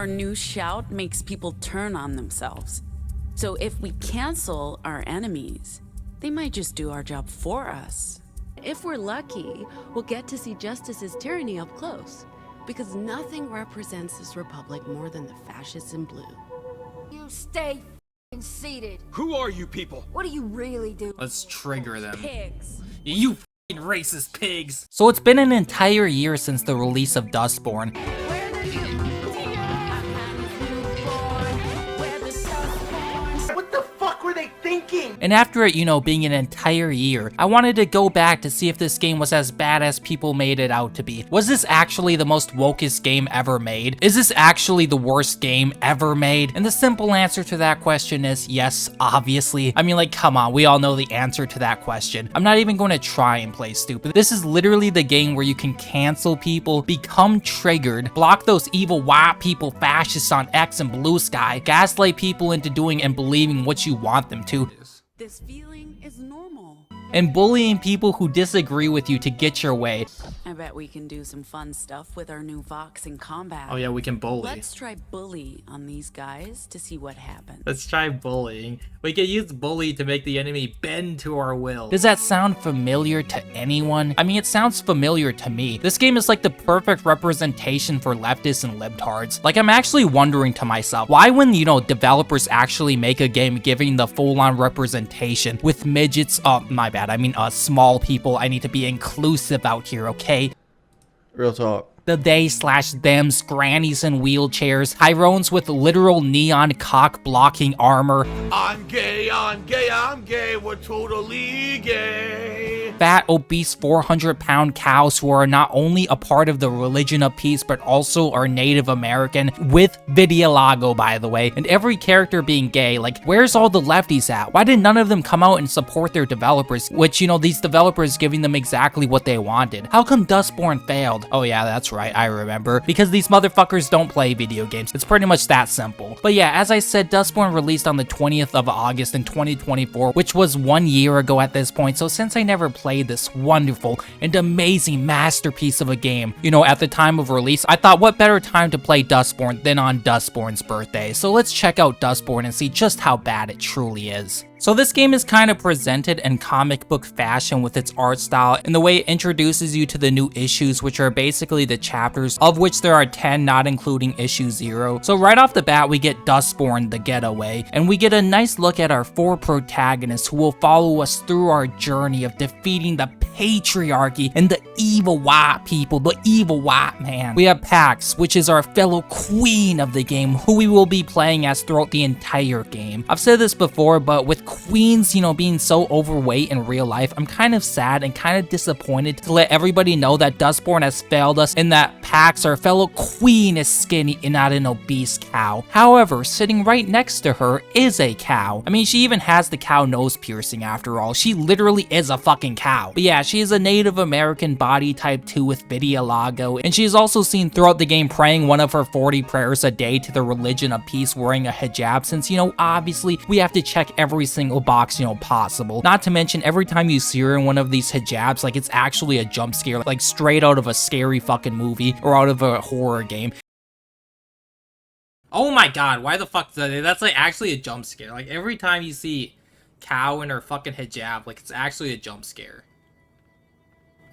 Our new shout makes people turn on themselves. So if we cancel our enemies, they might just do our job for us. If we're lucky, we'll get to see Justice's tyranny up close. Because nothing represents this republic more than the fascists in blue. You stay f***ing seated. Who are you people? What do you really do? Let's trigger them. Pigs. You f***ing racist pigs. So it's been an entire year since the release of Dustborn. And after it, you know, being an entire year, I wanted to go back to see if this game was as bad as people made it out to be. Was this actually the most wokest game ever made? Is this actually the worst game ever made? And the simple answer to that question is yes, obviously. I mean, like, come on, we all know the answer to that question. I'm not even going to try and play stupid. This is literally the game where you can cancel people, become triggered, block those evil white people, fascists on X and Blue Sky, gaslight people into doing and believing what you want them to. This feeling is normal. And bullying people who disagree with you to get your way. I bet we can do some fun stuff with our new Vox in combat. Oh yeah, we can bully. Let's try bully on these guys to see what happens. Let's try bullying. We can use bully to make the enemy bend to our will. Does that sound familiar to anyone? I mean, it sounds familiar to me. This game is like the perfect representation for leftists and libtards. Like, I'm actually wondering to myself, why when, you know, developers actually make a game giving the full-on representation with midgets, my bad, I mean, small people, I need to be inclusive out here, okay? Real talk. The they/thems, grannies in wheelchairs, Tyrones with literal neon cock-blocking armor. I'm gay, I'm gay, I'm gay, we're totally gay. Fat, obese, 400-pound cows who are not only a part of the religion of peace, but also are Native American, with Vitiligo, by the way, and every character being gay. Like, where's all the lefties at? Why did none of them come out and support their developers, which, you know, these developers giving them exactly what they wanted? How come Dustborn failed? Oh yeah, that's right, I remember. Because these motherfuckers don't play video games. It's pretty much that simple. But yeah, as I said, Dustborn released on the 20th of August in 2024, which was 1 year ago at this point. So since I never played this wonderful and amazing masterpiece of a game, you know, at the time of release, I thought what better time to play Dustborn than on Dustborn's birthday. So let's check out Dustborn and see just how bad it truly is. So this game is kind of presented in comic book fashion with its art style and the way it introduces you to the new issues, which are basically the chapters, of which there are 10, not including issue 0. So right off the bat, we get Dustborn, the getaway, and we get a nice look at our 4 protagonists who will follow us through our journey of defeating the patriarchy and the evil white people, the evil white man. We have Pax, which is our fellow queen of the game, who we will be playing as throughout the entire game. I've said this before, but with queens, you know, being so overweight in real life, I'm kind of sad and kind of disappointed to let everybody know that Dustborn has failed us and that Pax, our fellow queen, is skinny and not an obese cow. However, sitting right next to her is a cow. I mean, she even has the cow nose piercing after all. She literally is a fucking cow. But yeah, she is a Native American body type 2 with vitiligo, and she is also seen throughout the game praying one of her 40 prayers a day to the religion of peace, wearing a hijab, since, you know, obviously we have to check every single box, you know, possible. Not to mention, every time you see her in one of these hijabs, like, it's actually a jump scare, like straight out of a scary fucking movie or out of a horror game. Oh my god, why the fuck? That's like actually a jump scare. Like, every time you see cow in her fucking hijab, like, it's actually a jump scare.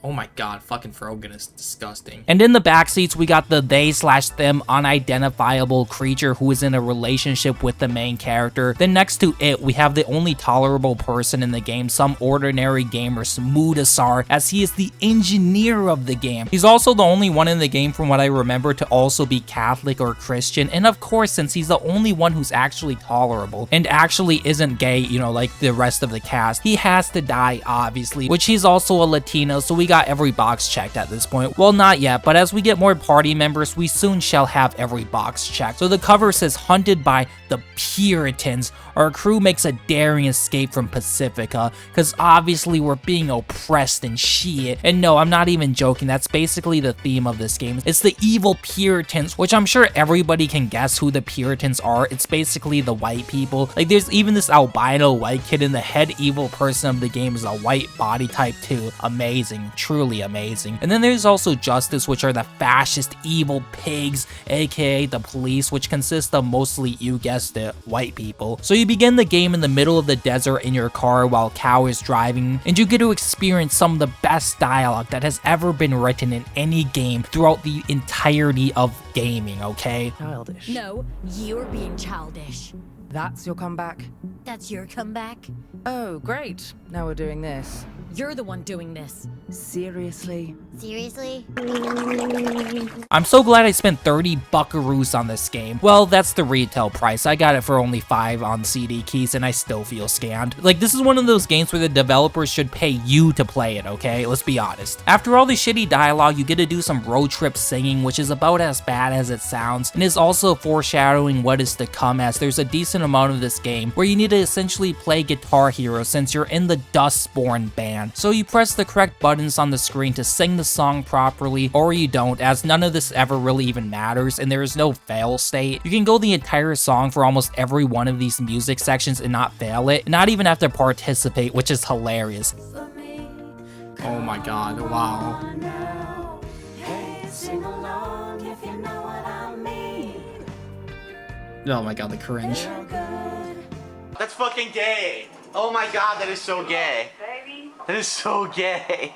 Oh my god, fucking Frogan is disgusting. And in the backseats, we got the they/them unidentifiable creature who is in a relationship with the main character. Then next to it, we have the only tolerable person in the game, some ordinary gamer, Smudasar, as he is the engineer of the game. He's also the only one in the game, from what I remember, to also be Catholic or Christian. And of course, since he's the only one who's actually tolerable and actually isn't gay, you know, like the rest of the cast, he has to die, obviously, which he's also a Latino, so we got every box checked at this point. Well, not yet, but as we get more party members, we soon shall have every box checked. So the cover says, hunted by the Puritans, our crew makes a daring escape from Pacifica, because obviously we're being oppressed and shit. And no, I'm not even joking, that's basically the theme of this game. It's the evil Puritans, which I'm sure everybody can guess who the Puritans are. It's basically the white people. Like, there's even this albino white kid, and the head evil person of the game is a white body type 2. Amazing. truly amazing. And then there's also Justice, which are the fascist evil pigs, aka the police, which consist of mostly, you guessed it, white people. So you begin the game in the middle of the desert in your car while Cow is driving, and you get to experience some of the best dialogue that has ever been written in any game throughout the entirety of gaming, okay? Childish. No, you're being childish. That's your comeback? That's your comeback? Oh, great. Now we're doing this. You're the one doing this. Seriously? Seriously? I'm so glad I spent 30 buckaroos on this game. Well, that's the retail price. I got it for only 5 on CD keys and I still feel scammed. Like, this is one of those games where the developers should pay you to play it, okay? Let's be honest. After all the shitty dialogue, you get to do some road trip singing, which is about as bad as it sounds, and is also foreshadowing what is to come, as there's a decent amount of this game where you need to essentially play Guitar Hero since you're in the Dustborn band. So you press the correct buttons on the screen to sing the song properly, or you don't, as none of this ever really even matters and there is no fail state. You can go the entire song for almost every one of these music sections and not fail it, and not even have to participate, which is hilarious. Oh my god, wow. Oh my god, the cringe. That's fucking gay. Oh my god, that is so gay. That is so gay.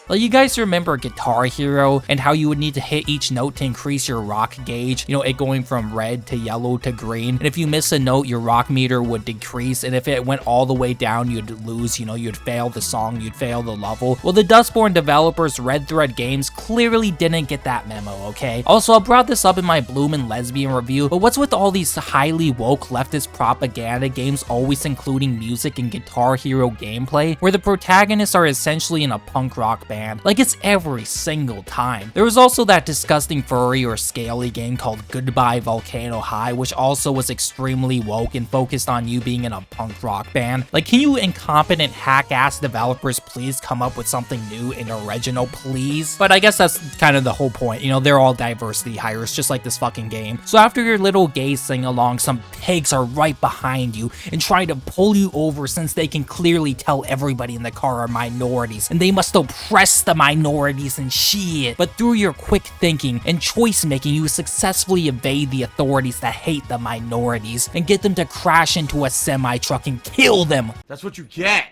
Like, you guys remember Guitar Hero and how you would need to hit each note to increase your rock gauge, you know, it going from red to yellow to green, and if you miss a note, your rock meter would decrease, and if it went all the way down, you'd lose, you know, you'd fail the song, you'd fail the level. Well, the Dustborn developers, Red Thread Games, clearly didn't get that memo, okay? Also, I brought this up in my Bloomin' Lesbian review, but what's with all these highly woke leftist propaganda games always including music and Guitar Hero gameplay, where the protagonists are essentially in a punk rock band? Like, it's every single time. There was also that disgusting furry or scaly game called Goodbye Volcano High, which also was extremely woke and focused on you being in a punk rock band. Like, can you incompetent hack-ass developers please come up with something new and original, please? But I guess that's kind of the whole point, you know, they're all diversity hires, just like this fucking game. So after your little gay sing-along, some pigs are right behind you and trying to pull you over since they can clearly tell everybody in the car are minorities, and they must oppress the minorities and shit. But through your quick thinking and choice making, you successfully evade the authorities that hate the minorities and get them to crash into a semi-truck and kill them. That's what you get.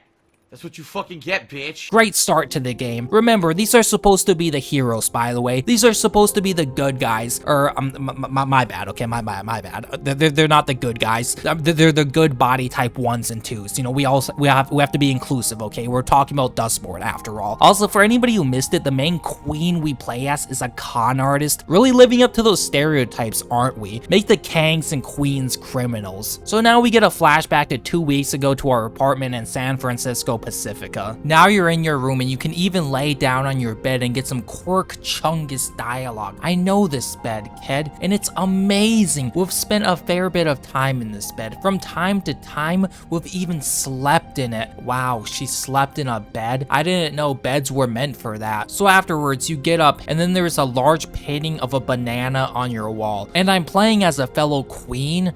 That's what you fucking get, bitch. Great start to the game. Remember, these are supposed to be the heroes, by the way. These are supposed to be the good guys. Or, my bad, okay? My bad. They're not the good guys. They're the good body type 1s and 2s. You know, we have to be inclusive, okay? We're talking about Dustborn after all. Also, for anybody who missed it, the main queen we play as is a con artist. Really living up to those stereotypes, aren't we? Make the kangs and queens criminals. So now we get a flashback to 2 weeks ago to our apartment in San Francisco, Pacifica. Now you're in your room and you can even lay down on your bed and get some Quirk Chungus dialogue. I know this bed, kid, and it's amazing. We've spent a fair bit of time in this bed. From time to time, we've even slept in it. Wow, she slept in a bed? I didn't know beds were meant for that. So afterwards, you get up and then there's a large painting of a banana on your wall. And I'm playing as a fellow queen?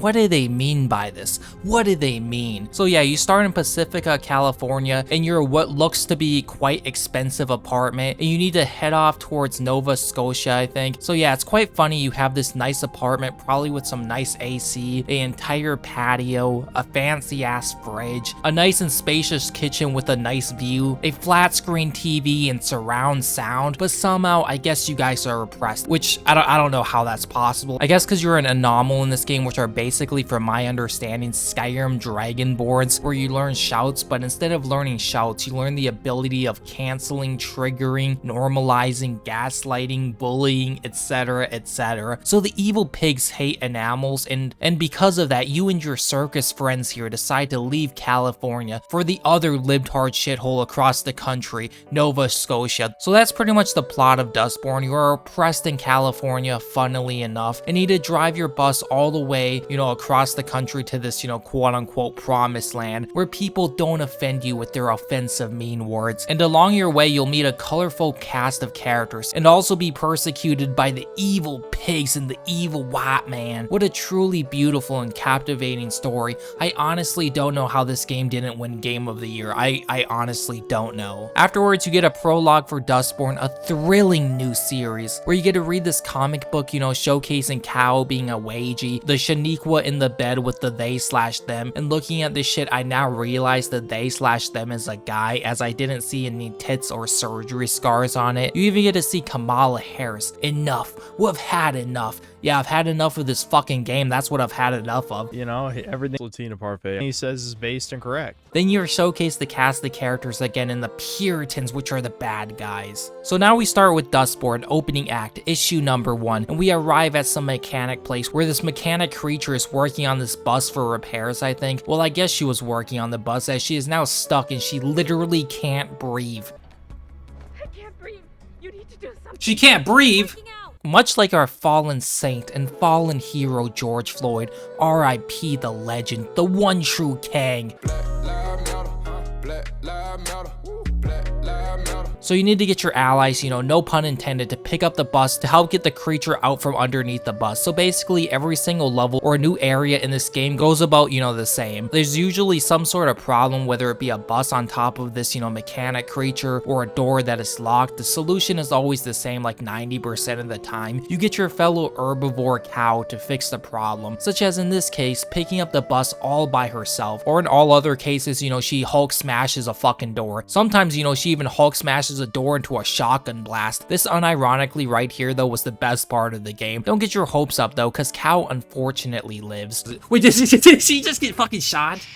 What do they mean by this? What do they mean? So yeah, you start in Pacifica, California, and you're what looks to be quite expensive apartment, and you need to head off towards Nova Scotia, I think. So yeah, it's quite funny. You have this nice apartment, probably with some nice AC, an entire patio, a fancy ass fridge, a nice and spacious kitchen with a nice view, a flat screen TV and surround sound, but somehow I guess you guys are oppressed, which I don't know how that's possible. I guess because you're an anomal in this game, which are basically, from my understanding, Skyrim dragon boards where you learn shouts, but instead of learning shouts, you learn the ability of canceling, triggering, normalizing, gaslighting, bullying, etc, etc. So the evil pigs hate enamels, and because of that, you and your circus friends here decide to leave California for the other libtard shithole across the country, Nova Scotia. So that's pretty much the plot of Dustborn. You are oppressed in California, funnily enough, and need to drive your bus all the way, you know, across the country to this, you know, quote unquote promised land where people don't offend you with their offensive mean words. And along your way, you'll meet a colorful cast of characters and also be persecuted by the evil pigs and the evil white man. What a truly beautiful and captivating story. I honestly don't know how this game didn't win Game of the Year. I honestly don't know. Afterwards, you get a prologue for Dustborn, a thrilling new series where you get to read this comic book, you know, showcasing Cal being a wagey, the Shaniqua in the bed with the they/them, and looking at this shit, I now realize that they/them is a guy, as I didn't see any tits or surgery scars on it. You even get to see Kamala Harris. Enough. We've had enough. Yeah, I've had enough of this fucking game. That's what I've had enough of. You know, everything Latina Parfait he says is based and correct. Then you showcase the cast of the characters again in the Puritans, which are the bad guys. So now we start with Dustborn, opening act, issue number 1, and we arrive at some mechanic place where this mechanic creature is working on this bus for repairs, I think. Well, I guess she was working on the bus as she is now stuck and she literally can't breathe. I can't breathe. You need to do something. She can't breathe! Much like our fallen saint and fallen hero George Floyd, R.I.P. the legend, the one true king. So you need to get your allies, you know, no pun intended, to pick up the bus to help get the creature out from underneath the bus. So basically every single level or new area in this game goes about, you know, the same. There's usually some sort of problem, whether it be a bus on top of this, you know, mechanic creature or a door that is locked. The solution is always the same, like 90% of the time. You get your fellow herbivore cow to fix the problem, such as in this case, picking up the bus all by herself, or in all other cases, you know, she Hulk smashes a fucking door. Sometimes, you know, she even Hulk smashes a door into a shotgun blast. This unironically right here though was the best part of the game. Don't get your hopes up though, cause Cow unfortunately lives. Wait, did she just get fucking shot?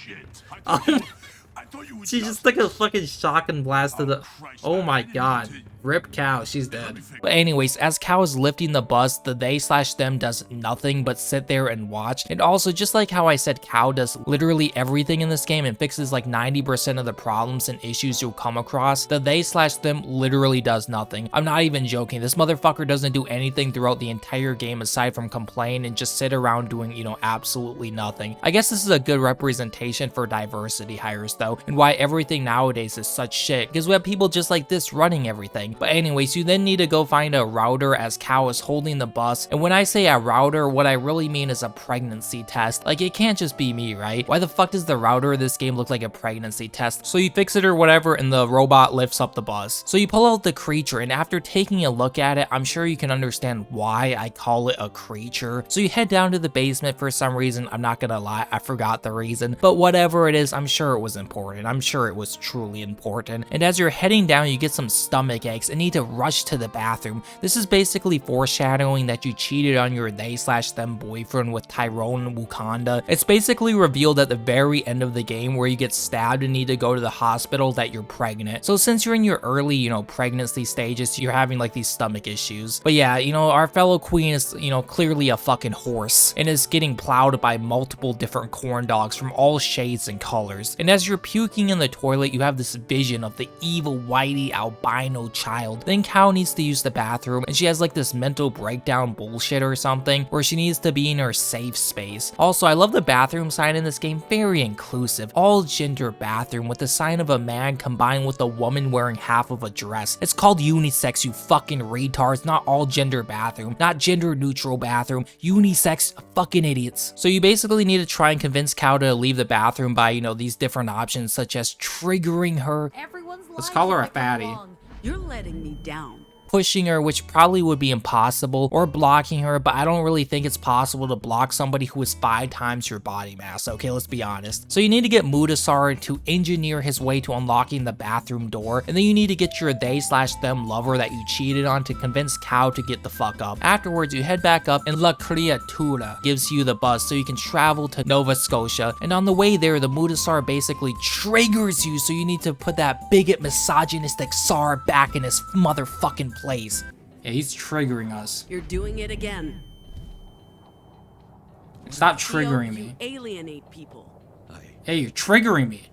She just took a fucking shotgun blast to the... Oh my god. Rip Cow, she's dead. But anyways, as Cow is lifting the bus, the they/them does nothing but sit there and watch. And also, just like how I said Cow does literally everything in this game and fixes like 90% of the problems and issues you'll come across, the they/them literally does nothing. I'm not even joking. This motherfucker doesn't do anything throughout the entire game aside from complain and just sit around doing, you know, absolutely nothing. I guess this is a good representation for diversity hires though, and why everything nowadays is such shit, because we have people just like this running everything. But anyways, you then need to go find a router as Cow is holding the bus. And when I say a router, what I really mean is a pregnancy test. Like, it can't just be me, right? Why the fuck does the router of this game look like a pregnancy test? So you fix it or whatever, and the robot lifts up the bus. So you pull out the creature, and after taking a look at it, I'm sure you can understand why I call it a creature. So you head down to the basement for some reason. I'm not gonna lie, I forgot the reason. But whatever it is, I'm sure it was important. I'm sure it was truly important. And as you're heading down, you get some stomach aches and need to rush to the bathroom. This is basically foreshadowing that you cheated on your they/them boyfriend with Tyrone Wakanda. It's basically revealed at the very end of the game where you get stabbed and need to go to the hospital that you're pregnant. So since you're in your early, you know, pregnancy stages, you're having like these stomach issues. But yeah, you know, our fellow queen is, you know, clearly a fucking horse and is getting plowed by multiple different corn dogs from all shades and colors. And as you're puking in the toilet, you have this vision of the evil whitey albino child. Then Cow needs to use the bathroom and she has like this mental breakdown bullshit or something where she needs to be in her safe space. Also, I love the bathroom sign in this game, very inclusive. All gender bathroom with the sign of a man combined with a woman wearing half of a dress. It's called unisex, you fucking retards, not all gender bathroom, not gender neutral bathroom, unisex, fucking idiots. So you basically need to try and convince Cow to leave the bathroom by, you know, these different options such as triggering her. Let's call her a fatty. You're letting me down. Pushing her, which probably would be impossible, or blocking her, but I don't really think it's possible to block somebody who is 5 times your body mass, okay, let's be honest. So you need to get Mudasar to engineer his way to unlocking the bathroom door, and then you need to get your they/them lover that you cheated on to convince Cow to get the fuck up. Afterwards, you head back up, and La Criatura gives you the bus so you can travel to Nova Scotia, and on the way there, the Mudasar basically triggers you, so you need to put that bigot misogynistic Sar back in his motherfucking place. Yeah, he's triggering us. You're doing it again. Stop triggering me. You alienate people. Hey, you're triggering me.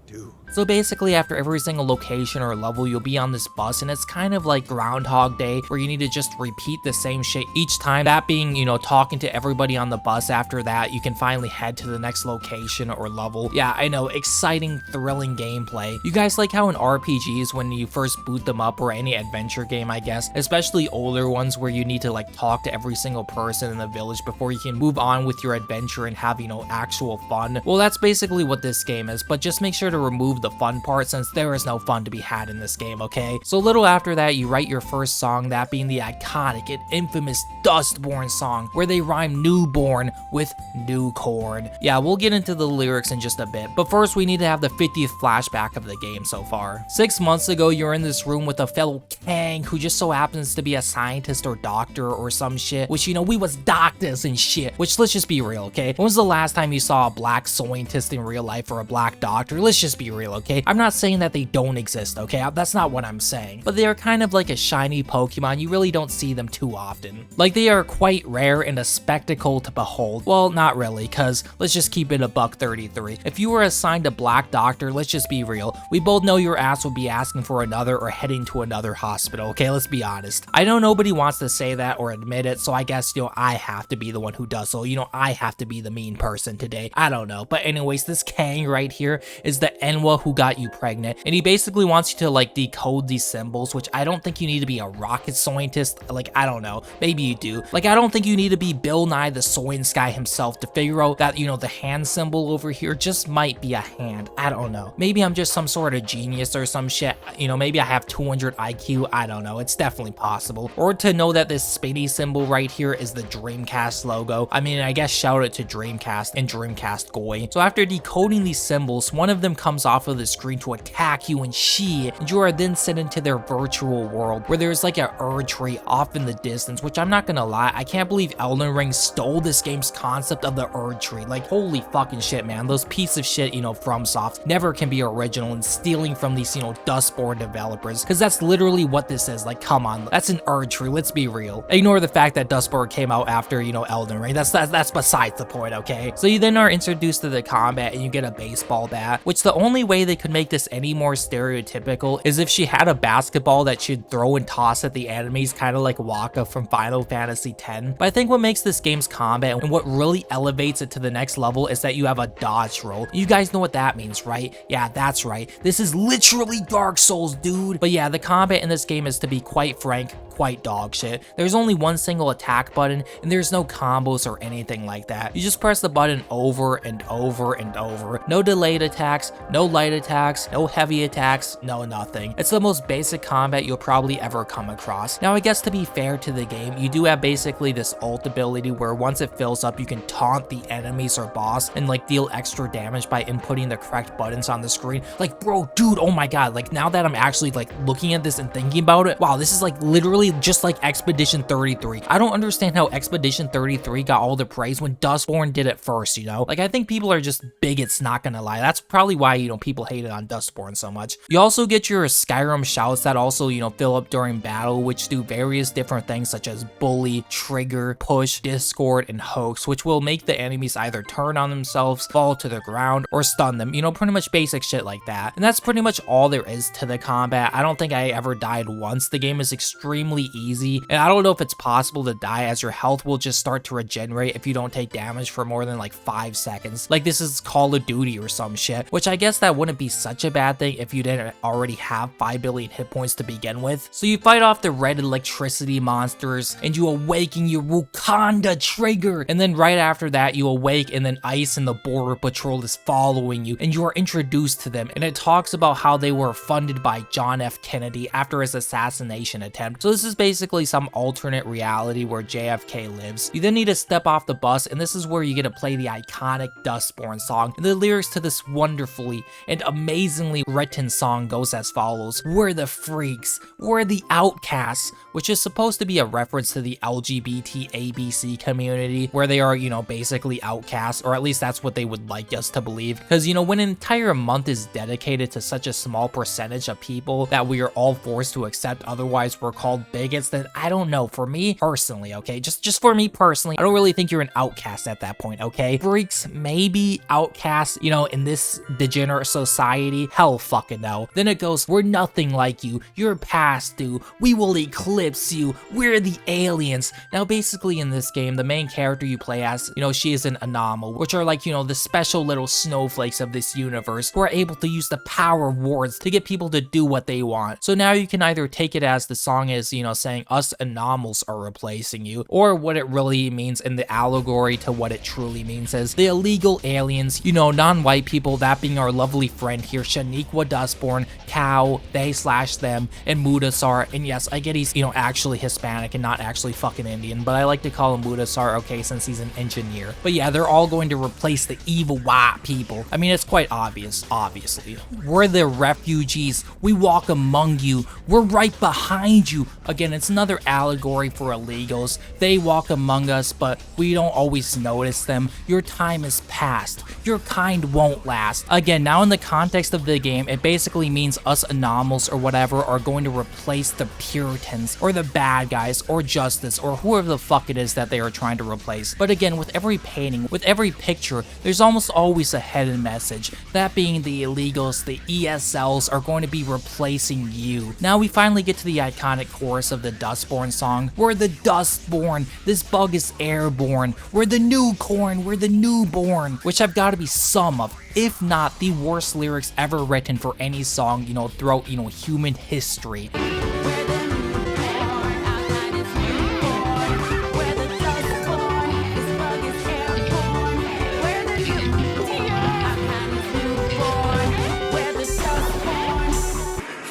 So basically, after every single location or level, you'll be on this bus, and it's kind of like Groundhog Day, where you need to just repeat the same shit each time. That being, you know, talking to everybody on the bus. After that, you can finally head to the next location or level. Yeah, I know, exciting, thrilling gameplay. You guys like how in RPGs, when you first boot them up, or any adventure game, I guess, especially older ones where you need to like talk to every single person in the village before you can move on with your adventure and have, you know, actual fun? Well, that's basically what this game is, but just make sure to remove the fun part, since there is no fun to be had in this game, okay? So a little after that, you write your first song, that being the iconic and infamous Dustborn song, where they rhyme newborn with new corn. Yeah, we'll get into the lyrics in just a bit, but first we need to have the 50th flashback of the game so far. 6 months ago, you're in this room with a fellow Kang who just so happens to be a scientist or doctor or some shit, which, you know, we was doctors and shit, which, let's just be real, okay? When was the last time you saw a black scientist in real life or a black doctor? Let's just be real, okay? I'm not saying that they don't exist, okay? That's not what I'm saying. But they are kind of like a shiny Pokemon. You really don't see them too often. Like, they are quite rare and a spectacle to behold. Well, not really, cause let's just keep it a $1.33. If you were assigned a black doctor, let's just be real. We both know your ass would be asking for another or heading to another hospital, okay? Let's be honest. I know nobody wants to say that or admit it, so I guess, you know, I have to be the one who does so. You know, I have to be the mean person today. I don't know. But anyways, this Kang right here is the Enwa who got you pregnant, and he basically wants you to like decode these symbols, which I don't think you need to be a rocket scientist. Like, I don't know, maybe you do. Like, I don't think you need to be Bill Nye the Science Guy himself to figure out that, you know, the hand symbol over here just might be a hand. I don't know, maybe I'm just some sort of genius or some shit, you know, maybe I have 200 IQ, I don't know, it's definitely possible. Or to know that this spinny symbol right here is the Dreamcast logo. I mean, I guess shout out to Dreamcast and Dreamcast Goy. So after decoding these symbols, one of them comes off of the screen to attack you and shit, and you are then sent into their virtual world where there's like a Erd tree off in the distance, which I'm not gonna lie, I can't believe Elden Ring stole this game's concept of the Erd tree. Like, holy fucking shit, man. Those piece of shit, you know, FromSoft never can be original and stealing from these, you know, Dustborn developers, because that's literally what this is. Like, come on, that's an Erd tree, let's be real. Ignore the fact that Dustborn came out after, you know, Elden Ring. That's besides the point, okay? So you then are introduced to the combat and you get a baseball bat, which the only way they could make this any more stereotypical is if she had a basketball that she'd throw and toss at the enemies, kind of like Waka from Final Fantasy X. But I think what makes this game's combat and what really elevates it to the next level is that you have a dodge roll. You guys know what that means, right? Yeah, that's right. This is literally Dark Souls, dude. But yeah, the combat in this game is, to be quite frank, quite dog shit. There's only one single attack button, and there's no combos or anything like that. You just press the button over and over and over. No delayed attacks, no light attacks, no heavy attacks, no nothing. It's the most basic combat you'll probably ever come across. Now, I guess to be fair to the game, you do have basically this ult ability where once it fills up, you can taunt the enemies or boss and like deal extra damage by inputting the correct buttons on the screen. Like, bro, dude, oh my god, like now that I'm actually like looking at this and thinking about it, wow, this is like literally just like Expedition 33. I don't understand how Expedition 33 got all the praise when Dustborn did it first, you know? Like, I think people are just bigots, not gonna lie. That's probably why, you know, people hated on Dustborn so much. You also get your Skyrim shouts that also, you know, fill up during battle, which do various different things such as bully, trigger, push, discord, and hoax, which will make the enemies either turn on themselves, fall to the ground, or stun them, you know, pretty much basic shit like that. And that's pretty much all there is to the combat. I don't think I ever died once. The game is extremely easy, and I don't know if it's possible to die, as your health will just start to regenerate if you don't take damage for more than like 5 seconds. Like, this is Call of Duty or some shit, which I guess that wouldn't be such a bad thing if you didn't already have 5 billion hit points to begin with. So you fight off the red electricity monsters, and you awaken your Wakanda trigger, and then right after that you awake, and then Ice and the Border Patrol is following you, and you are introduced to them, and it talks about how they were funded by John F. Kennedy after his assassination attempt. So this is basically some alternate reality where JFK lives. You then need to step off the bus, and this is where you get to play the iconic Dustborn song. And the lyrics to this wonderfully and amazingly written song goes as follows: "We're the freaks, we're the outcasts," which is supposed to be a reference to the LGBT ABC community, where they are, you know, basically outcasts, or at least that's what they would like us to believe. Because, you know, when an entire month is dedicated to such a small percentage of people that we are all forced to accept, otherwise we're called bigots, then I don't know. For me personally, okay, just for me personally, I don't really think you're an outcast at that point, okay? Freaks, maybe outcasts, you know, in this degenerate society, hell fucking no. Then it goes, we're nothing like you, you're past due, we will eclipse you, we're the aliens. Now basically in this game, the main character you play as, you know, she is an anomaly, which are like, you know, the special little snowflakes of this universe who are able to use the power of words to get people to do what they want. So now you can either take it as the song is, you know, saying us anomals are replacing you, or what it really means in the allegory to what it truly means is the illegal aliens, you know, non-white people, that being our lovely friend here, Shaniqua Dustborn, Cow, they/them, and Mudasar. And yes, I get he's, you know, actually Hispanic and not actually fucking Indian, but I like to call him Mudasar, okay, since he's an engineer. But yeah, they're all going to replace the evil white people. I mean, it's quite obvious, obviously. We're the refugees. We walk among you. We're right behind you. Again, it's another allegory for illegals. They walk among us, but we don't always notice them. Your time is past. Your kind won't last. Again, now in the context of the game, it basically means us anomals or whatever are going to replace the Puritans or the bad guys or justice or whoever the fuck it is that they are trying to replace. But again, with every painting, with every picture, there's almost always a hidden message. That being the illegals, the ESLs are going to be replacing you. Now we finally get to the iconic chorus of the Dustborn song. We're the Dustborn. This bug is airborne. We're the new corn. We're the newborn. Which I've got to be some of, if not the worst lyrics ever written for any song, you know, throughout, you know, human history.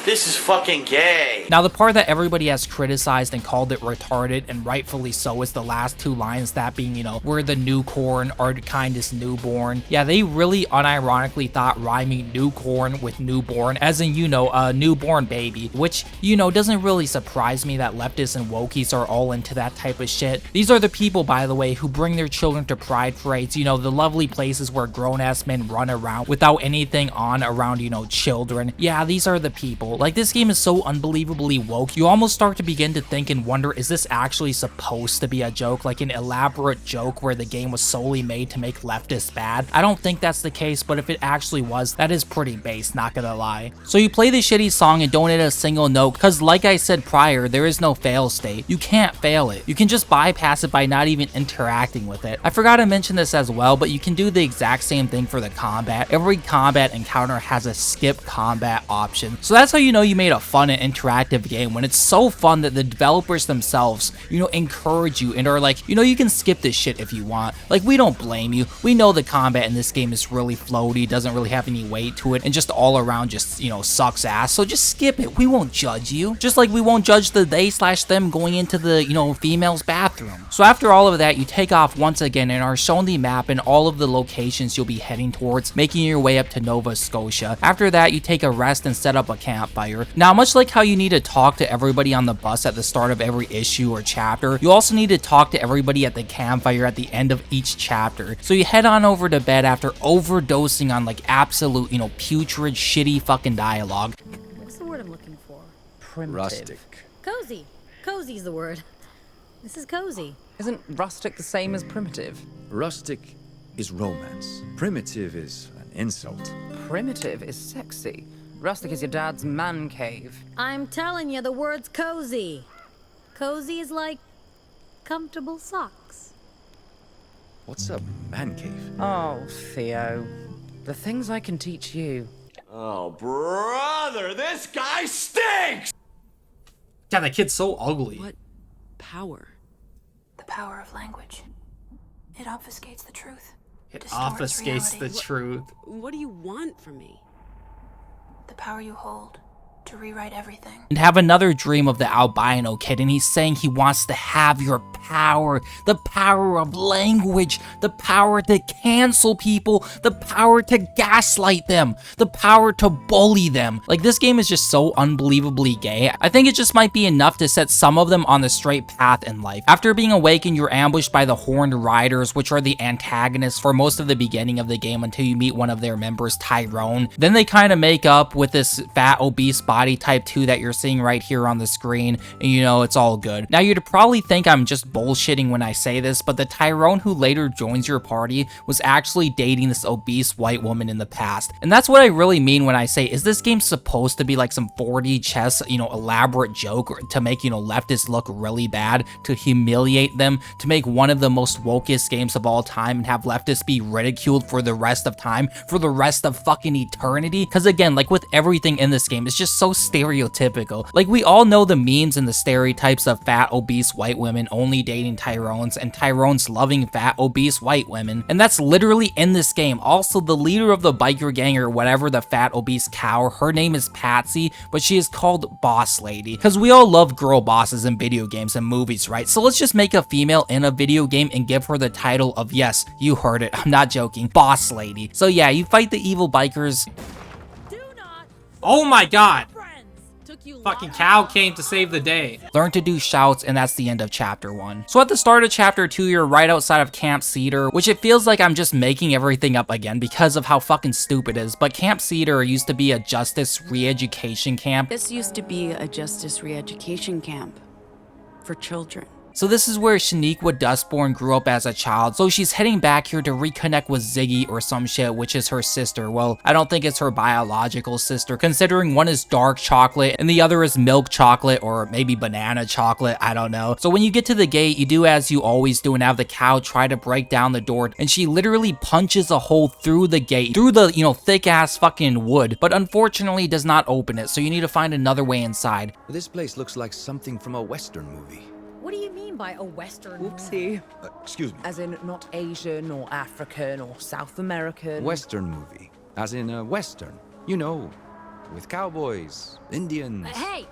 This is fucking gay. Now the part that everybody has criticized and called it retarded, and rightfully so, is the last two lines, that being, you know, we're the new corn, our kind is newborn. Yeah, they really unironically thought rhyming new corn with newborn, as in, you know, a newborn baby, which, you know, doesn't really surprise me that leftists and wokies are all into that type of shit. These are the people, by the way, who bring their children to pride parades, you know, the lovely places where grown-ass men run around without anything on around, you know, children. Yeah, these are the people. Like, this game is so unbelievably woke, you almost start to begin to think and wonder, is this actually supposed to be a joke, like an elaborate joke where the game was solely made to make leftists bad? I don't think that's the case, but if it actually was, that is pretty base, not gonna lie. So you play this shitty song and don't hit a single note, because like I said prior, there is no fail state. You can't fail it. You can just bypass it by not even interacting with it. I forgot to mention this as well, but you can do the exact same thing for the combat. Every combat encounter has a skip combat option. So that's how you know you made a fun and interactive game, when it's so fun that the developers themselves, you know, encourage you and are like, you know, you can skip this shit if you want. Like, we don't blame you. We know the combat in this game is really floaty, doesn't really have any weight to it, and just all around just, you know, sucks ass. So just skip it. We won't judge you. Just like we won't judge the they/them going into the, you know, female's bathroom. So after all of that, you take off once again and are shown the map and all of the locations you'll be heading towards, making your way up to Nova Scotia. After that, you take a rest and set up a campfire. Now, much like how you need to talk to everybody on the bus at the start of every issue or chapter, you also need to talk to everybody at the campfire at the end of each chapter. So you head on over to bed after overdosing on like absolute, you know, putrid, shitty fucking dialogue. What's the word I'm looking for? Primitive. Rustic. Cozy. Cozy's the word. This is cozy. Isn't rustic the same as primitive? Rustic is romance. Primitive is an insult. Primitive is sexy. Rustic is your dad's man cave. I'm telling you, the word's cozy. Cozy is like comfortable socks. What's a man cave? Oh, Theo. The things I can teach you. Oh, brother, this guy stinks! Yeah, that kid's so ugly. What power? The power of language. It obfuscates the truth. It distorts obfuscates the reality. truth. What do you want from me? The power you hold to rewrite everything. And have another dream of the albino kid, and he's saying he wants to have your power, the power of language, the power to cancel people, the power to gaslight them, the power to bully them. Like, this game is just so unbelievably gay. I think it just might be enough to set some of them on the straight path in life. After being awakened, you're ambushed by the Horned Riders, which are the antagonists for most of the beginning of the game until you meet one of their members, Tyrone. Then they kind of make up with this fat, obese body type too that you're seeing right here on the screen, and you know, it's all good. Now, you'd probably think I'm just bullshitting when I say this, but the Tyrone who later joins your party was actually dating this obese white woman in the past. And that's what I really mean when I say, is this game supposed to be like some 4D chess, you know, elaborate joke to make, you know, leftists look really bad, to humiliate them, to make one of the most wokest games of all time and have leftists be ridiculed for the rest of time, for the rest of fucking eternity? Because again, like with everything in this game, it's just so stereotypical. Like, we all know the memes and the stereotypes of fat, obese white women only dating Tyrones, and Tyrones loving fat, obese white women. And that's literally in this game. Also, the leader of the biker gang or whatever, the fat, obese cow, her name is Patsy, but she is called Boss Lady. Because we all love girl bosses in video games and movies, right? So let's just make a female in a video game and give her the title of, yes, you heard it, I'm not joking, Boss Lady. So yeah, you fight the evil bikers. Oh my god! Fucking cow came to save the day. Learn to do shouts, and that's the end of chapter 1. So at the start of chapter 2, you're right outside of Camp Cedar, which it feels like I'm just making everything up again because of how fucking stupid it is. But Camp Cedar used to be a justice re-education camp. This used to be a justice re-education camp for children. So this is where Shaniqua Dustborn grew up as a child, so she's heading back here to reconnect with Ziggy or some shit, which is her sister. Well, I don't think it's her biological sister, considering one is dark chocolate and the other is milk chocolate, or maybe banana chocolate, I don't know. So when you get to the gate, you do as you always do and have the cow try to break down the door, and she literally punches a hole through the gate, through the, you know, thick ass fucking wood, but unfortunately does not open it, so you need to find another way inside. This place looks like something from a Western movie. What do you mean by a Western? Oopsie. Excuse me. As in not Asian or African or South American. Western movie. As in a Western. You know, with cowboys, Indians. Hey,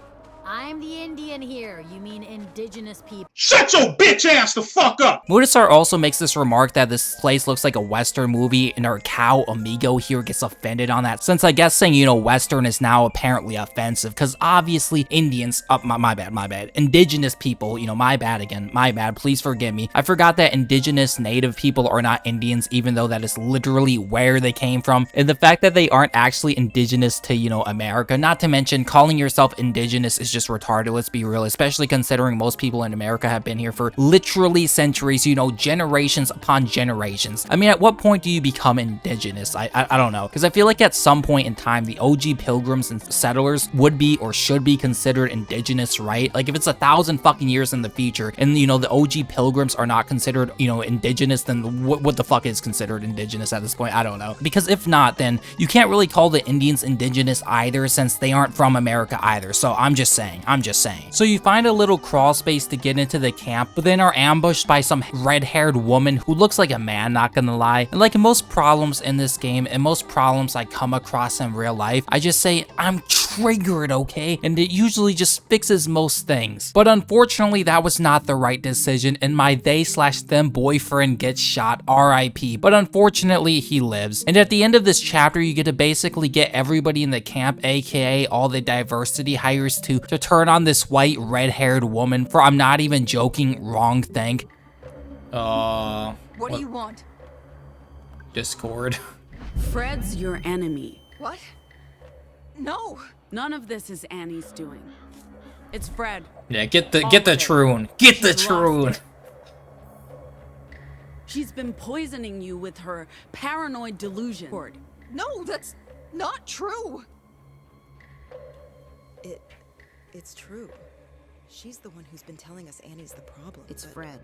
I'm the Indian here. You mean indigenous people. Shut your bitch ass the fuck up! Mudasar also makes this remark that this place looks like a Western movie, and our cow amigo here gets offended on that, since I guess saying, you know, Western is now apparently offensive, because obviously Indians, my bad, indigenous people, you know, my bad again, my bad, please forgive me. I forgot that indigenous native people are not Indians, even though that is literally where they came from, and the fact that they aren't actually indigenous to, you know, America, not to mention calling yourself indigenous is just retarded, let's be real, especially considering most people in America have been here for literally centuries, you know, generations upon generations. I mean, at what point do you become indigenous? I don't know, because I feel like at some point in time, the OG pilgrims and settlers would be or should be considered indigenous, right? Like, if it's 1,000 fucking years in the future, and, you know, the OG pilgrims are not considered, you know, indigenous, then what the fuck is considered indigenous at this point? I don't know. Because if not, then you can't really call the Indians indigenous either, since they aren't from America either. So I'm just saying. So you find a little crawl space to get into the camp, but then are ambushed by some red-haired woman who looks like a man, not gonna lie. And like most problems in this game, and most problems I come across in real life, I just say, I'm triggered, okay? And it usually just fixes most things. But unfortunately, that was not the right decision, and my they/them boyfriend gets shot, RIP. But unfortunately, he lives. And at the end of this chapter, you get to basically get everybody in the camp, aka all the diversity hires, to turn on this white red-haired woman for, I'm not even joking, wrong thing. What do you want? Discord. Fred's your enemy. What? No. None of this is Annie's doing. It's Fred. Yeah, get the troon. Get the troon. She's been poisoning you with her paranoid delusion. No, that's not true. It's true. She's the one who's been telling us Annie's the problem. It's Fred.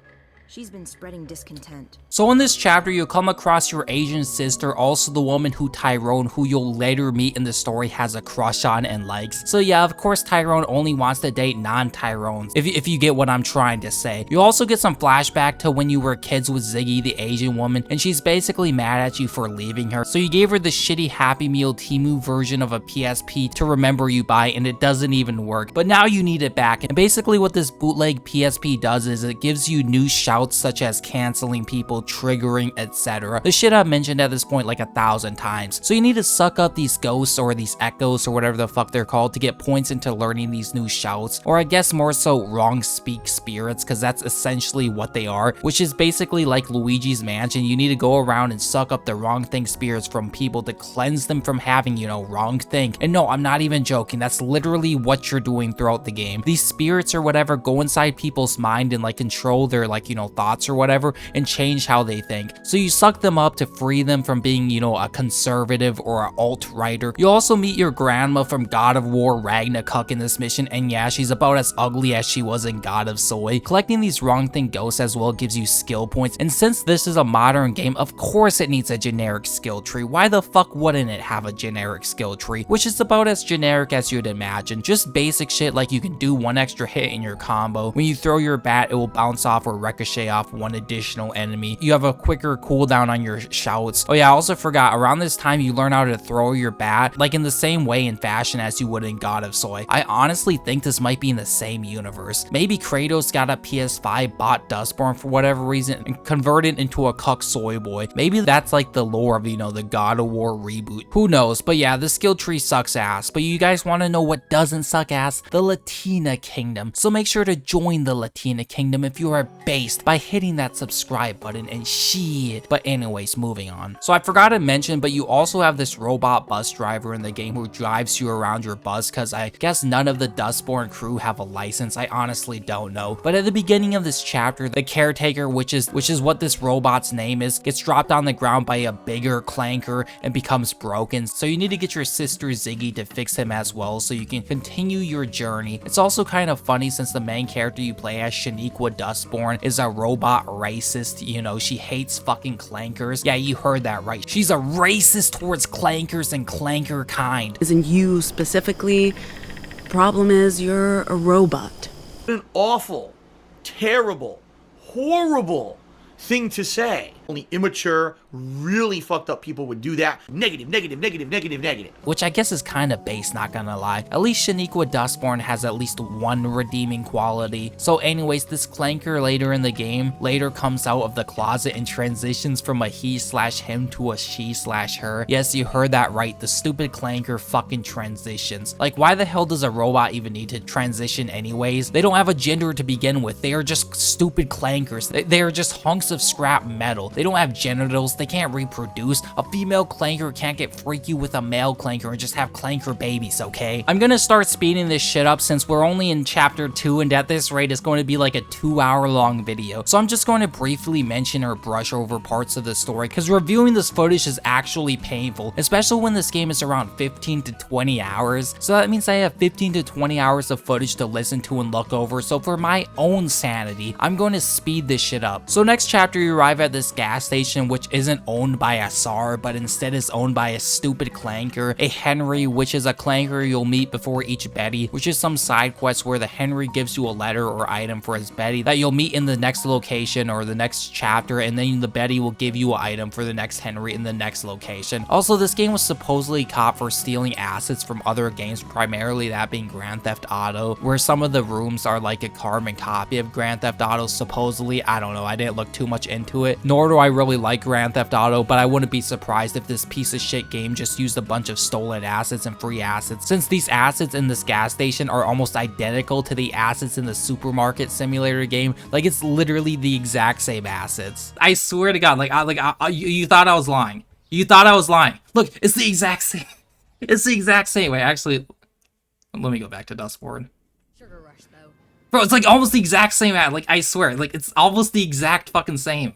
She's been spreading discontent. So in this chapter, you'll come across your Asian sister, also the woman who Tyrone, who you'll later meet in the story, has a crush on and likes. So yeah, of course Tyrone only wants to date non-Tyrones, if you get what I'm trying to say. You also get some flashback to when you were kids with Ziggy, the Asian woman, and she's basically mad at you for leaving her. So you gave her the shitty Happy Meal Temu version of a PSP to remember you by, and it doesn't even work. But now you need it back, and basically what this bootleg PSP does is it gives you new shout shouts such as canceling people, triggering, etc. The shit I've mentioned at this point like 1,000 times. So you need to suck up these ghosts or these echoes or whatever the fuck they're called to get points into learning these new shouts, or I guess more so wrong speak spirits, because that's essentially what they are, which is basically like Luigi's Mansion. You need to go around and suck up the wrong thing spirits from people to cleanse them from having, you know, wrong thing. And no, I'm not even joking, that's literally what you're doing throughout the game. These spirits or whatever go inside people's mind and like control their like, you know, thoughts or whatever and change how they think. So you suck them up to free them from being, you know, a conservative or an alt-righter. You also meet your grandma from God of War Ragnarok in this mission, and yeah, she's about as ugly as she was in God of Soy. Collecting these wrong thing ghosts as well gives you skill points, and since this is a modern game, of course it needs a generic skill tree. Why the fuck wouldn't it have a generic skill tree? Which is about as generic as you'd imagine. Just basic shit like you can do one extra hit in your combo. When you throw your bat, it will bounce off or ricochet off one additional enemy. You have a quicker cooldown on your shouts. Oh yeah, I also forgot, around this time you learn how to throw your bat like in the same way and fashion as you would in God of Soy. I honestly think this might be in the same universe. Maybe Kratos got a PS5, bought Dustborn for whatever reason, and converted into a cuck soy boy. Maybe that's like the lore of, you know, the God of War reboot. Who knows? But yeah, the skill tree sucks ass. But you guys want to know what doesn't suck ass? The Latina Kingdom. So make sure to join the Latina Kingdom if you are based by hitting that subscribe button and shit. But anyways, moving on. So I forgot to mention, but you also have this robot bus driver in the game who drives you around your bus, because I guess none of the Dustborn crew have a license. I honestly don't know. But at the beginning of this chapter, the caretaker, which is what this robot's name is, gets dropped on the ground by a bigger clanker and becomes broken. So you need to get your sister Ziggy to fix him as well so you can continue your journey. It's also kind of funny since the main character you play as, Shaniqua Dustborn, is a robot racist. You know, she hates fucking clankers. Yeah, you heard that right. She's a racist towards clankers and clanker kind. Isn't you specifically? Problem is you're a robot. An awful, terrible, horrible thing to say. Only immature, really fucked up people would do that. Negative, negative, negative, negative, negative. Which I guess is kind of base, not gonna lie. At least Shaniqua Dustborn has at least one redeeming quality. So anyways, this clanker later in the game later comes out of the closet and transitions from a he/him to a she/her. Yes, you heard that right. The stupid clanker fucking transitions. Like, why the hell does a robot even need to transition anyways? They don't have a gender to begin with. They are just stupid clankers. They are just hunks of scrap metal. They don't have genitals, they can't reproduce. A female clanker can't get freaky with a male clanker and just have clanker babies, okay? I'm gonna start speeding this shit up since we're only in chapter 2, and at this rate it's going to be like a 2-hour long video. So I'm just going to briefly mention or brush over parts of the story, because reviewing this footage is actually painful, especially when this game is around 15 to 20 hours. So that means I have 15 to 20 hours of footage to listen to and look over. So for my own sanity, I'm going to speed this shit up. So next chapter you arrive at this gas station, which isn't owned by a SAR, but instead is owned by a stupid clanker, a Henry, which is a clanker you'll meet before each Betty, which is some side quest where the Henry gives you a letter or item for his Betty that you'll meet in the next location or the next chapter, and then the Betty will give you an item for the next Henry in the next location. Also, this game was supposedly caught for stealing assets from other games, primarily that being Grand Theft Auto, where some of the rooms are like a carbon copy of Grand Theft Auto, supposedly. I don't know, I didn't look too much into it, nor do I really like Grand Theft Auto, but I wouldn't be surprised if this piece of shit game just used a bunch of stolen assets and free assets, since these assets in this gas station are almost identical to the assets in the supermarket simulator game. Like, it's literally the exact same assets. I swear to God, you thought I was lying. You thought I was lying. Look, it's the exact same. It's the exact same. Wait, actually, let me go back to Dustborn. Sugar rush, though. Bro, it's like almost the exact same ad. Like, I swear, like, it's almost the exact fucking same.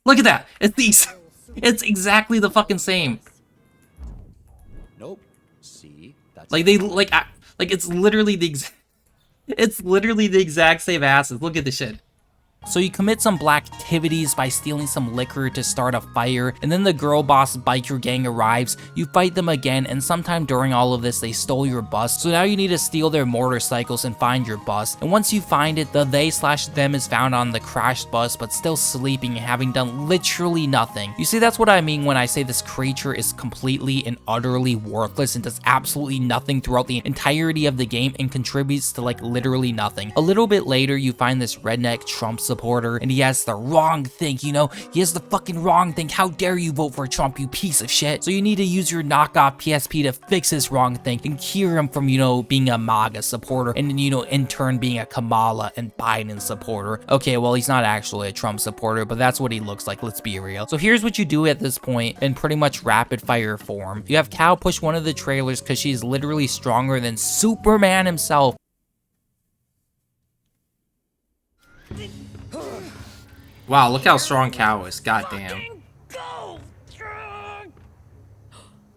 Look at that. It's exactly the fucking same. Nope. See? That's like they like it's literally the exact same assets. Look at this shit. So you commit some black activities by stealing some liquor to start a fire, and then the girl boss biker gang arrives, you fight them again, and sometime during all of this they stole your bus, so now you need to steal their motorcycles and find your bus, and once you find it, the they/them is found on the crashed bus but still sleeping and having done literally nothing. You see, that's what I mean when I say this creature is completely and utterly worthless and does absolutely nothing throughout the entirety of the game and contributes to like literally nothing. A little bit later you find this redneck Trump supporter supporter, and he has the wrong thing, you know? He has the fucking wrong thing. How dare you vote for Trump, you piece of shit? So you need to use your knockoff PSP to fix his wrong thing and cure him from, you know, being a MAGA supporter and, you know, in turn being a Kamala and Biden supporter. Okay, well, he's not actually a Trump supporter, but that's what he looks like, let's be real. So here's what you do at this point in pretty much rapid fire form. You have Cal push one of the trailers because she's literally stronger than Superman himself. Wow, look how strong Cal is, goddamn.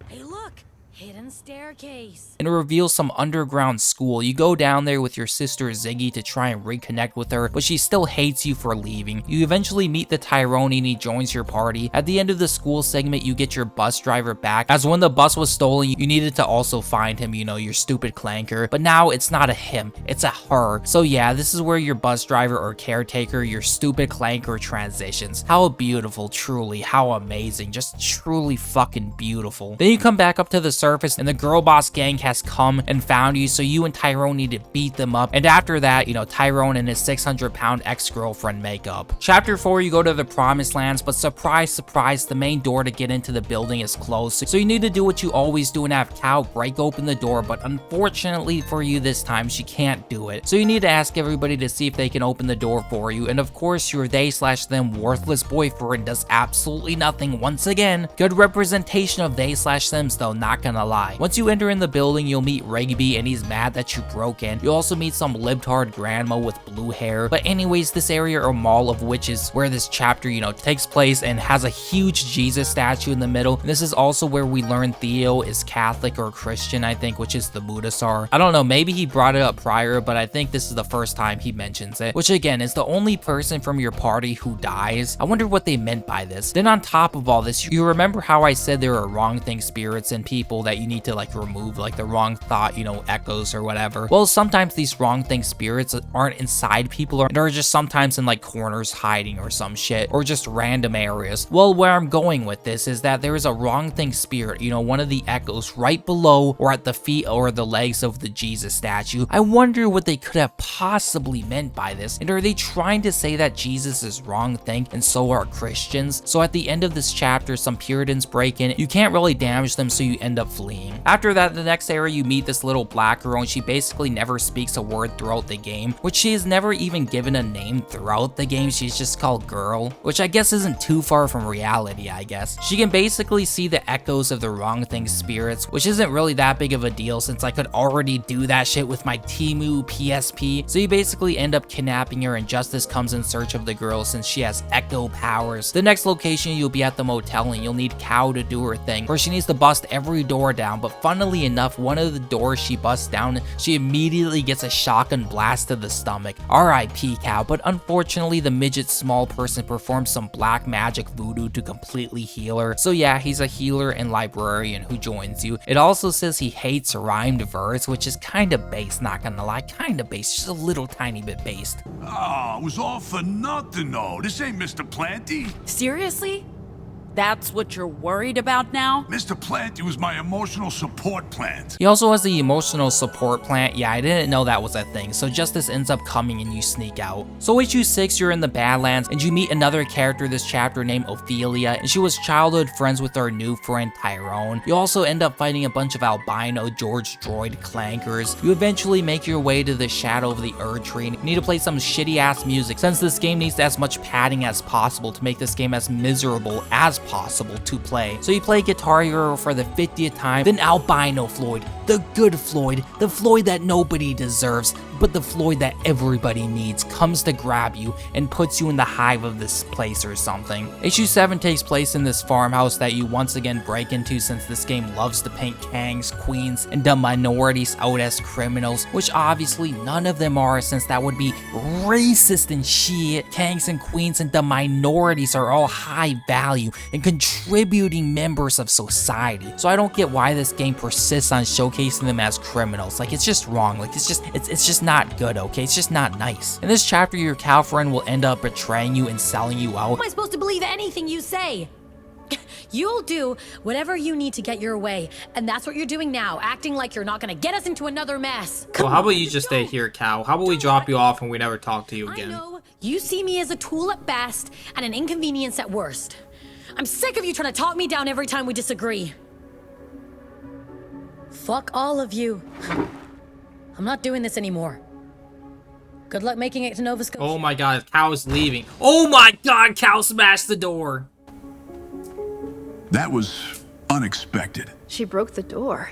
Hey, look! Hidden staircase. And it reveals some underground school. You go down there with your sister Ziggy to try and reconnect with her, but she still hates you for leaving. You eventually meet the Tyrone and he joins your party. At the end of the school segment, you get your bus driver back, as when the bus was stolen, you needed to also find him, you know, your stupid clanker. But now it's not a him, it's a her. So yeah, this is where your bus driver or caretaker, your stupid clanker transitions. How beautiful, truly, how amazing, just truly fucking beautiful. Then you come back up to the surface and the girl boss gang has come and found you, so you and Tyrone need to beat them up. And after that, you know, Tyrone and his 600-pound ex-girlfriend make up. Chapter 4, you go to the Promised Lands, but surprise, surprise, the main door to get into the building is closed. So you need to do what you always do and have Cal break open the door, but unfortunately for you this time, she can't do it. So you need to ask everybody to see if they can open the door for you. And of course, your they/them worthless boyfriend does absolutely nothing once again. Good representation of they/thems though, not gonna lie. Once you enter in the building, you'll meet Rigby and he's mad that you broke in. You also meet some libtard grandma with blue hair. But anyways, this area or mall of witches where this chapter, you know, takes place and has a huge Jesus statue in the middle. And this is also where we learn Theo is Catholic or Christian, I think, which is the Buddhasar. I don't know, maybe he brought it up prior, but I think this is the first time he mentions it, which again is the only person from your party who dies. I wonder what they meant by this. Then on top of all this, you remember how I said there are wrong thing spirits and people that you need to like remove, like the wrong thought, you know, echoes or whatever. Well, sometimes these wrong thing spirits aren't inside people, or they're just sometimes in like corners hiding or some shit, or just random areas. Well, where I'm going with this is that there is a wrong thing spirit, you know, one of the echoes right below or at the feet or the legs of the Jesus statue. I wonder what they could have possibly meant by this. And are they trying to say that Jesus is wrong thing and so are Christians? So at the end of this chapter, some Puritans break in. You can't really damage them, so you end up fleeing. After that, the next area, you meet this little black girl and she basically never speaks a word throughout the game, which she is never even given a name throughout the game. She's just called Girl, which I guess isn't too far from reality, I guess. She can basically see the echoes of the wrong thing spirits, which isn't really that big of a deal since I could already do that shit with my Temu PSP. So you basically end up kidnapping her and Justice comes in search of the girl since she has echo powers. The next location, you'll be at the motel and you'll need Cow to do her thing, where she needs to bust every door down, but funnily enough, one of the doors she busts down, she immediately gets a shotgun blast to the stomach. RIP Cow, but unfortunately the midget small person performs some black magic voodoo to completely heal her. So yeah, he's a healer and librarian who joins you. It also says he hates rhymed verse, which is kinda based, not gonna lie, kinda based, just a little tiny bit based. Oh, it was all for nothing though. This ain't Mr. Planty. Seriously? That's what you're worried about now? Mr. Planty was my emotional support plant. He also has the emotional support plant. Yeah, I didn't know that was a thing. So Justice ends up coming and you sneak out. So issue 6, you're in the Badlands and you meet another character this chapter named Ophelia, and she was childhood friends with our new friend Tyrone. You also end up fighting a bunch of albino George Droid clankers. You eventually make your way to the Shadow of the Erd Tree. You need to play some shitty ass music since this game needs as much padding as possible to make this game as miserable as possible to play. So you play Guitar Hero for the 50th time, then albino Floyd, the good Floyd, the Floyd that nobody deserves, but the Floyd that everybody needs, comes to grab you and puts you in the hive of this place or something. Issue 7 takes place in this farmhouse that you once again break into since this game loves to paint kangs, queens, and the minorities out as criminals, which obviously none of them are since that would be racist and shit. Kangs and queens and the minorities are all high value and contributing members of society. So I don't get why this game persists on showcasing them as criminals. Like, it's just wrong. Like, it's just not good, okay? It's just not nice. In this chapter, your cow friend will end up betraying you and selling you out. Am I supposed to believe anything you say? You'll do whatever you need to get your way, and that's what you're doing now, acting like you're not gonna get us into another mess. Well, how about you just stay here, Cow? How about we drop you off and we never talk to you again? I know You see me as a tool at best and an inconvenience at worst. I'm sick of you trying to talk me down every time we disagree. Fuck all of you. I'm not doing this anymore. Good luck making it to Nova Scotia. Oh my god, Cow's leaving. Oh my god, Cow smashed the door. That was unexpected. She broke the door.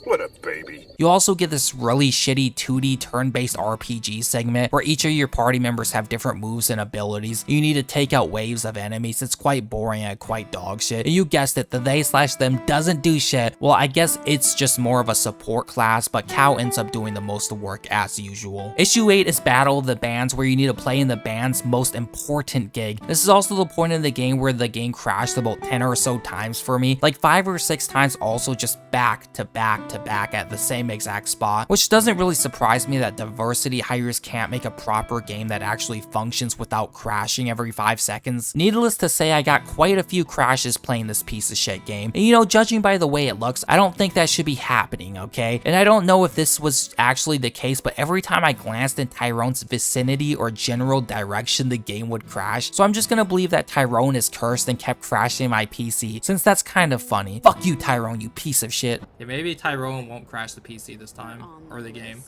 What a baby. You also get this really shitty 2D turn-based RPG segment where each of your party members have different moves and abilities. You need to take out waves of enemies. It's quite boring and quite dog shit. And you guessed it, the they/them doesn't do shit. Well, I guess it's just more of a support class, but Cow ends up doing the most work as usual. Issue 8 is Battle of the Bands, where you need to play in the band's most important gig. This is also the point in the game where the game crashed about 10 or so times for me, like 5 or 6 times also just back to back at the same exact spot, which doesn't really surprise me that Diversity Hires can't make a proper game that actually functions without crashing every 5 seconds. Needless to say, I got quite a few crashes playing this piece of shit game, and you know, judging by the way it looks, I don't think that should be happening, okay? And I don't know if this was actually the case, but every time I glanced in Tyrone's vicinity or general direction, the game would crash. So I'm just gonna believe that Tyrone is cursed and kept crashing my PC, since that's kind of funny. Fuck you, Tyrone, you piece of shit. Yeah, maybe Tyrone won't crash the PC this time, or the game.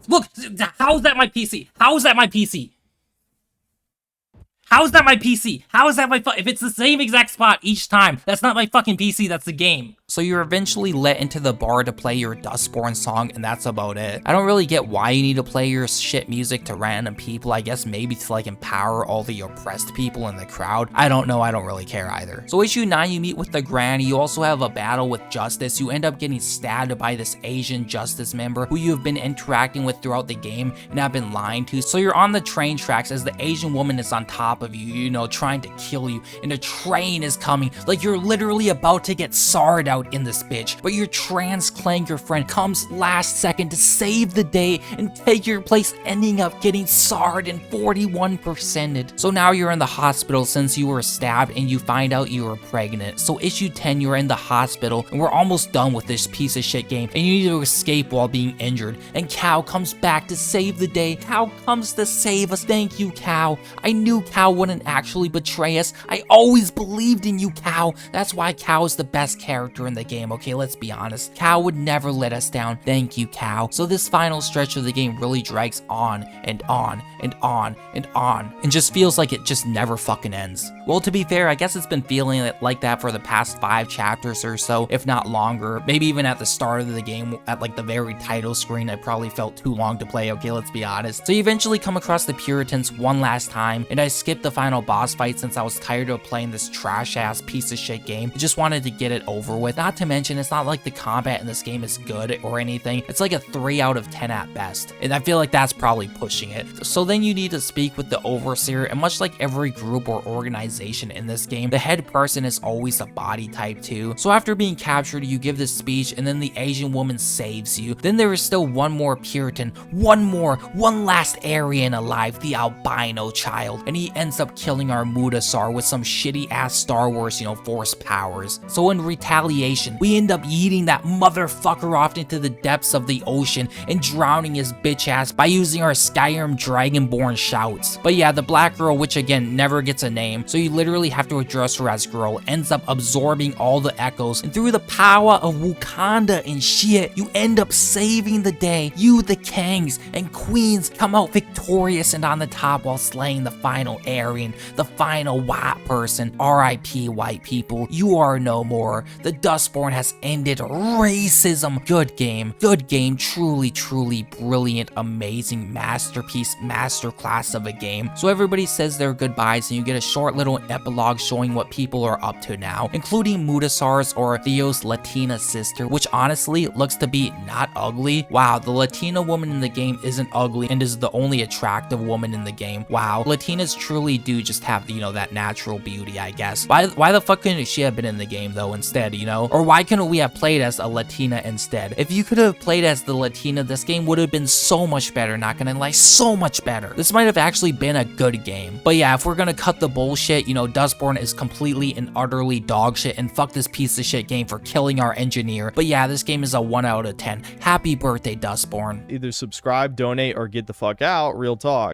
Look, how is that my PC? How is that my PC? How is that my PC? How is that my if it's the same exact spot each time, that's not my fucking PC, that's the game. So you're eventually let into the bar to play your Dustborn song, and that's about it. I don't really get why you need to play your shit music to random people. I guess maybe to like empower all the oppressed people in the crowd. I don't know, I don't really care either. So issue 9, you meet with the granny. You also have a battle with Justice. You end up getting stabbed by this Asian Justice member who you have been interacting with throughout the game and have been lying to. So you're on the train tracks as the Asian woman is on top of you, you know, trying to kill you, and a train is coming. Like you're literally about to get sawed out in this bitch, but your trans clanker friend comes last second to save the day and take your place, ending up getting sawed and 41%ed. So now you're in the hospital since you were stabbed, and you find out you were pregnant. So issue 10, you're in the hospital, and we're almost done with this piece of shit game, and you need to escape while being injured, and Cow comes back to save the day. Cow comes to save us. Thank you, Cow. I knew Cow wouldn't actually betray us. I always believed in you, Cow. That's why Cow is the best character in the game, okay? Let's be honest. Cow would never let us down. Thank you, Cow. So this final stretch of the game really drags on and on and on and on, and just feels like it just never fucking ends. Well, to be fair, I guess it's been feeling like that for the past 5 chapters or so, if not longer. Maybe even at the start of the game, at like the very title screen, it probably felt too long to play, okay? Let's be honest. So you eventually come across the Puritans one last time, and I skipped the final boss fight since I was tired of playing this trash ass piece of shit game. I just wanted to get it over with. Not to mention, it's not like the combat in this game is good or anything. It's like a 3 out of 10 at best, and I feel like that's probably pushing it. So then you need to speak with the Overseer, and much like every group or organization in this game, the head person is always a body type too. So after being captured, you give this speech, and then the Asian woman saves you. Then there is still one more Puritan, one last Aryan alive, the albino child, and he ends up killing our Mudasar with some shitty ass Star Wars, you know, force powers. So in retaliation, we end up yeeting that motherfucker off into the depths of the ocean and drowning his bitch ass by using our Skyrim Dragonborn shouts. But yeah, the black girl, which again never gets a name, so you literally have to address her as girl, ends up absorbing all the echoes, and through the power of Wakanda and shit, you end up saving the day. You, the kings and queens, come out victorious and on the top while slaying the final Aryan, the final white person. R.I.P. white people, you are no more. The Dustborn has ended racism. Good game, truly brilliant, amazing masterpiece, masterclass of a game. So everybody says their goodbyes, and you get a short little epilogue showing what people are up to now, including Mudasar's or Theo's Latina sister, which honestly looks to be not ugly. Wow, the Latina woman in the game isn't ugly and is the only attractive woman in the game. Wow, Latinas truly do just have, you know, that natural beauty, I guess. Why the fuck couldn't she have been in the game though instead, you know? Or why couldn't we have played as a Latina instead? If you could have played as the Latina, this game would have been so much better, not gonna lie, so much better. This might have actually been a good game. But yeah, if we're gonna cut the bullshit, you know, Dustborn is completely and utterly dog shit, and fuck this piece of shit game for killing our engineer. But yeah, this game is a 1 out of 10. Happy birthday, Dustborn. Either subscribe, donate, or get the fuck out. Real talk.